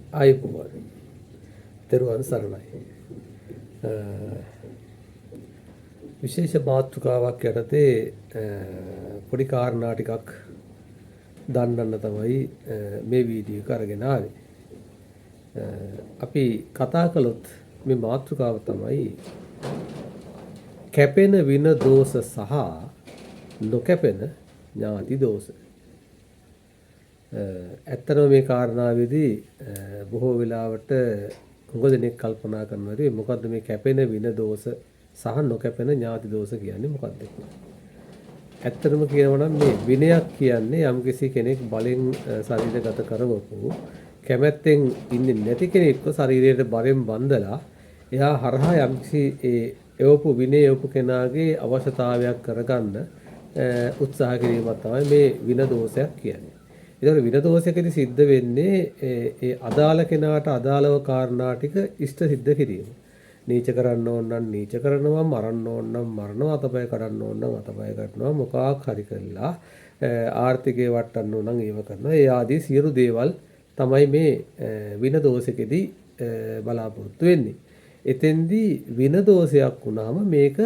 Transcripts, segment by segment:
ආයුබෝවන්. තෙරුවන් සරණයි. විශේෂ මාතෘකාවක් යටතේ පොඩි කාරණා ටිකක් දන්නන්න තමයි මේ වීඩියෝ එක අරගෙන ආවේ. අපි කතා කළොත් මේ මාතෘකාව තමයි කැපෙන වින දෝෂ සහ නොකැපෙන ඥාති දෝෂ. ඇත්තටම මේ කාරණාවේදී බොහෝ වෙලාවට හුඟ දෙනෙක් කල්පනා කරනවා මොකද්ද මේ කැපෙන වින දෝෂ සහ නොකැපෙන ඥාති දෝෂ කියන්නේ මොකක්ද කියලා. ඇත්තටම කියනවා නම් මේ විනයක් කියන්නේ යම්කිසි කෙනෙක් බලෙන් ශරීරගත කරවපු කැමැත්තෙන් ඉන්නේ නැති කෙනෙක්ව ශරීරයට බරෙන් බඳලා එයා හරහා යම්කිසි එවපු විනය එවපු කෙනාගේ අවශ්‍යතාවයක් කරගන්න උත්සාහ කිරීමක් තමයි මේ වින දෝෂයක් කියන්නේ. ඒතකොට වින දෝෂයකදී සිද්ධ වෙන්නේ ඒ අදාළ කෙනාට අදාළව කාරණා ටික ඉෂ්ට සිද්ධ කිරීම. නීච කරන්න ඕන නම් නීච කරනවා, මරන්න ඕන නම් මරනවා, අතපය කඩන්න ඕන නම් අතපය කඩනවා, මොකක් හරි කළා ආර්ථිකේ වටන්න ඕන නම් ඒව කරනවා. ඒ ආදී සියලු දේවල් තමයි මේ වින දෝෂකෙදී බලාපොරොත්තු වෙන්නේ. එතෙන්දී වින දෝෂයක් වුණාම මේක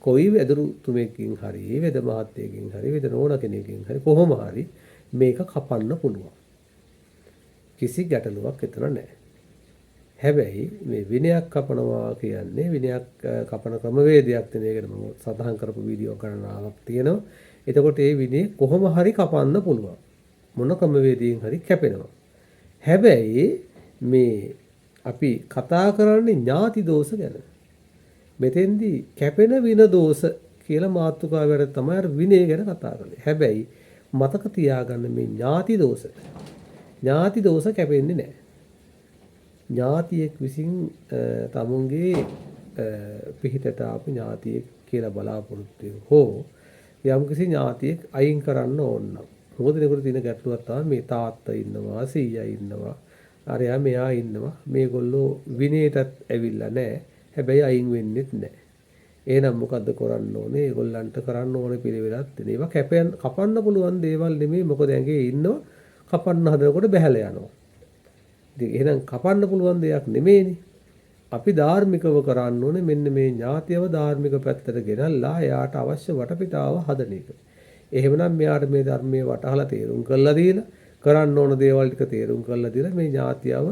කොයි වැදුරු තුමෙක්කින් හරි, වෙද මහත්තයකින් හරි, වෙද නෝන කෙනෙක්කින් හරි කොහොම හරි මේක කපන්න පුළුවන්. කිසි ගැටලුවක් එතන නැහැ. හැබැයි මේ විනයක් කපනවා කියන්නේ විනයක් කපන ක්‍රමවේදයක් තියෙන එකට මම සඳහන් කරපු වීඩියෝ ගණනාවක් තියෙනවා. එතකොට මේ විනය කොහොම හරි කපන්න පුළුවන්. මොන ක්‍රමවේදයෙන් හරි කැපෙනවා. හැබැයි මේ අපි කතා කරන්නේ ඥාති දෝෂ ගැන. මෙතෙන්දී කැපෙන වින දෝෂ කියලා මාතෘකාවට තමයි අර විනය ගැන කතා කරන්නේ. හැබැයි මතක තියාගන්න මේ ඥාති දෝෂ. ඥාති දෝෂ කැපෙන්නේ නැහැ. ඥාතියෙක් විසින් තමුන්ගේ පිහිටට ආපු ඥාතියෙක් කියලා බලාපොරොත්තු හෝ යම්කිසි ඥාතියෙක් අයින් කරන්න ඕන නම් මොකද ඒකට තියෙන ගැටලුවක් තමයි මේ තාත්තා ඉන්නවා, සීයා ඉන්නවා, අරයා මෙයා ඉන්නවා. මේගොල්ලෝ විනයටත් ඇවිල්ලා නැහැ. හැබැයි අයින් වෙන්නෙත් නැහැ. එහෙනම් මොකද්ද කරන්න ඕනේ? ඒගොල්ලන්ට කරන්න ඕනේ පිළිවෙලක් තියෙන. ඒවා කපන්න පුළුවන් දේවල් නෙමෙයි. මොකද ඇඟේ ඉන්නවා කපන්න හදනකොට බැහැලා යනවා. ඉතින් එහෙනම් කපන්න පුළුවන් දෙයක් නෙමෙයිනේ. අපි ධාර්මිකව කරන්න ඕනේ මෙන්න මේ ඥාතියව ධාර්මික පැත්තට ගෙනල්ලා එයාට අවශ්‍ය වටපිටාව හදන එක. එහෙමනම් මෙයාට මේ ධර්මයේ වටහලා තේරුම් කරලා දීලා කරන්න ඕන දේවල් ටික තේරුම් කරලා දීලා මේ ඥාතියව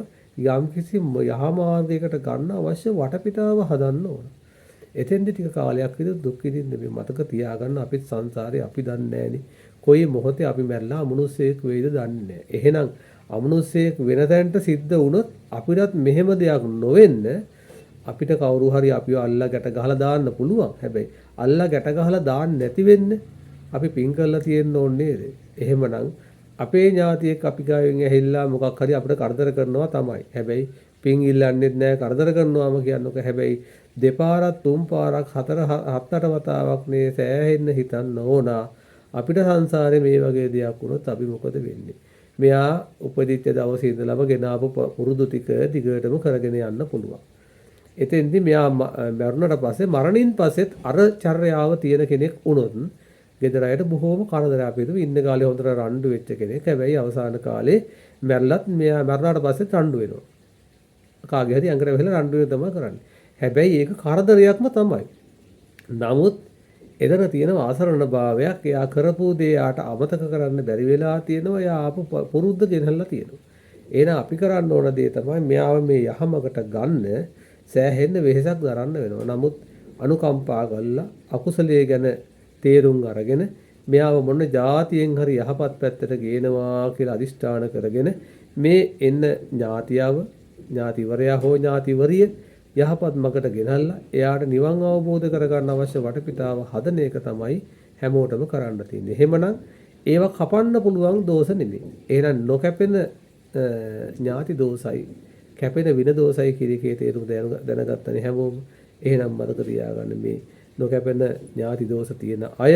යම්කිසි යහමාර්ගයකට ගන්න අවශ්‍ය වටපිටාව හදන්න ඕන. එතෙන්දි ටික කාලයක් විතර දුක් විඳින්න මේ මතක තියාගන්න අපිත් සංසාරේ අපි දන්නේ නැහනේ. කොයි මොහොතේ අපි මැරලා අමනුස්සයෙක් වෙයිද දන්නේ නැහැ. එහෙනම් අමනුස්සයෙක් වෙන තැනට සිද්ධ වුණොත් අපිටත් මෙහෙම දෙයක් නොවෙන්න අපිට කවුරු හරි අපිව අල්ලා ගැට ගහලා දාන්න පුළුවන්. හැබැයි අල්ලා ගැට ගහලා දාන්න නැති වෙන්න අපි පින් කරලා තියෙන්න ඕනේ නේද? එහෙමනම් අපේ ඥාතියෙක් අපි ගාවෙන් ඇහිලා මොකක් හරි අපිට කරදර කරනවා තමයි. හැබැයි පින් ඉල්ලන්නේත් නැහැ, කරදර කරනවාම කියන්නකො. හැබැයි දෙපාරක් තුන් පාරක් හතර හත් අට වතාවක් නේ සෑහෙන්න හිතන්න ඕන. අපිට සංසාරේ මේ වගේ දෙයක් වුණොත් අපි මොකද වෙන්නේ? මෙයා උපදිච්ච දවසේ ඉඳලම ගෙන ආපු පුරුදු ටික දිගටම කරගෙන යන්න පුළුවන්. එතෙන්දී මෙයා මරුණට පස්සේ මරණින් පස්සෙත් අර චර්යාව තියෙන කෙනෙක් වුණොත් ගෙදර අයට බොහෝම කරදර අපිට ඉන්න කාලේ හොඳට රණ්ඩු වෙච්ච කෙනෙක්. හැබැයි අවසාන කාලේ මැරලත් මෙයා මරණට පස්සෙත් රණ්ඩු වෙනවා. කාගේ හරි අඟට වෙලා රණ්ඩු වෙන තමයි කරන්නේ. හැබැයි ඒක කරදරයක්ම තමයි. නමුත් එතන තියෙන ආසරණ භාවයක් එයා කරපු දේ යාට අමතක කරන්න බැරි වෙලා තියෙනවා. එයා ආපු පුරුද්ද ගෙනල්ලා තියෙනවා. එහෙනම් අපි කරන්න ඕන දේ තමයි මෙයාව මේ යහමකට ගන්න සෑහෙන්න වෙහෙසක් දරන්න වෙනවා. නමුත් අනුකම්පා කරලා අකුසලයේ ගැන තේරුම් අරගෙන මෙයාව මොන જાතියෙන් හරි යහපත් පැත්තට ගේනවා කියලා අදිෂ්ඨාන කරගෙන මේ එන්න ඥාතියව ඥාතිවරයා හෝ ඥාතිවරිය යහපත් මකට ගෙනල්ලා එයාට නිවන් අවබෝධ කරගන්න අවශ්‍ය වටපිටාව හදන එක තමයි හැමෝටම කරන්න තියෙන්නේ. එහෙමනම් ඒව කපන්න පුළුවන් දෝෂ නෙමෙයි. එහෙනම් නොකැපෙන ඥාති දෝෂයි, කැපෙන වින දෝෂයි කිරිකේ තේරුම දැනගත්තනේ හැමෝම. එහෙනම් මතක තියාගන්න මේ නොකැපෙන ඥාති දෝෂ තියෙන අය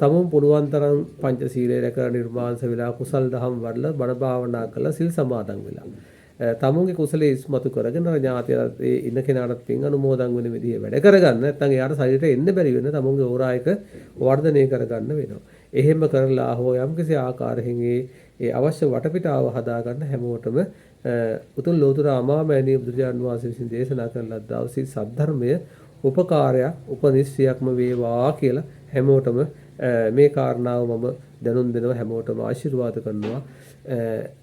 තමුන් පුළුවන් තරම් පංචශීලය රැකලා නිර්මාංශ වෙලා කුසල් දහම් වඩලා බණ භාවනා කරලා සිල් සමාදන් වෙලා තමුන්ගේ කුසලයේ ඉස්මතු කරගෙන ඥාතිය ඉන්න කෙනාට පින් අනුමෝදන් වෙන විදිහ වැඩ කරගන්න. නැත්නම් එයාට ශරීරයට එන්න බැරි වෙන තමුන්ගේ ඕරායක වර්ධනය කරගන්න වෙනවා. එහෙම කරලා හෝ යම්කිසි ආකාරයෙන් ඒ අවශ්‍ය වටපිටාව හදාගන්න හැමෝටම උතුම් ලෝතර අමාමෑණී බුදුරජාණන් වහන්සේ විසින් දේශනා කරන ලද්දා වූ සද්ධර්මය උපකාරයක් උපනිශ්‍රයක්ම වේවා කියලා හැමෝටම මේ කාරණාව මම දැනුම් දෙනවා හැමෝටම ආශිර්වාද කරනවා.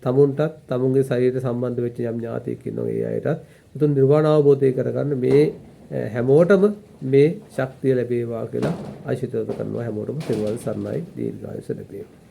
තමුන්ටත් තමුන්ගේ ශරීරයට සම්බන්ධ වෙච්ච යම් ඥාතියෙක් ඉන්නවා ඒ අයටත් උතුම් නිර්වාණ අවබෝධය කරගන්න මේ හැමෝටම මේ ශක්තිය ලැබේවා කියලා ආශිර්වාද කරනවා. හැමෝටම තෙරුවන් සරණයි. දීර්ඝායුෂ ලැබේවා.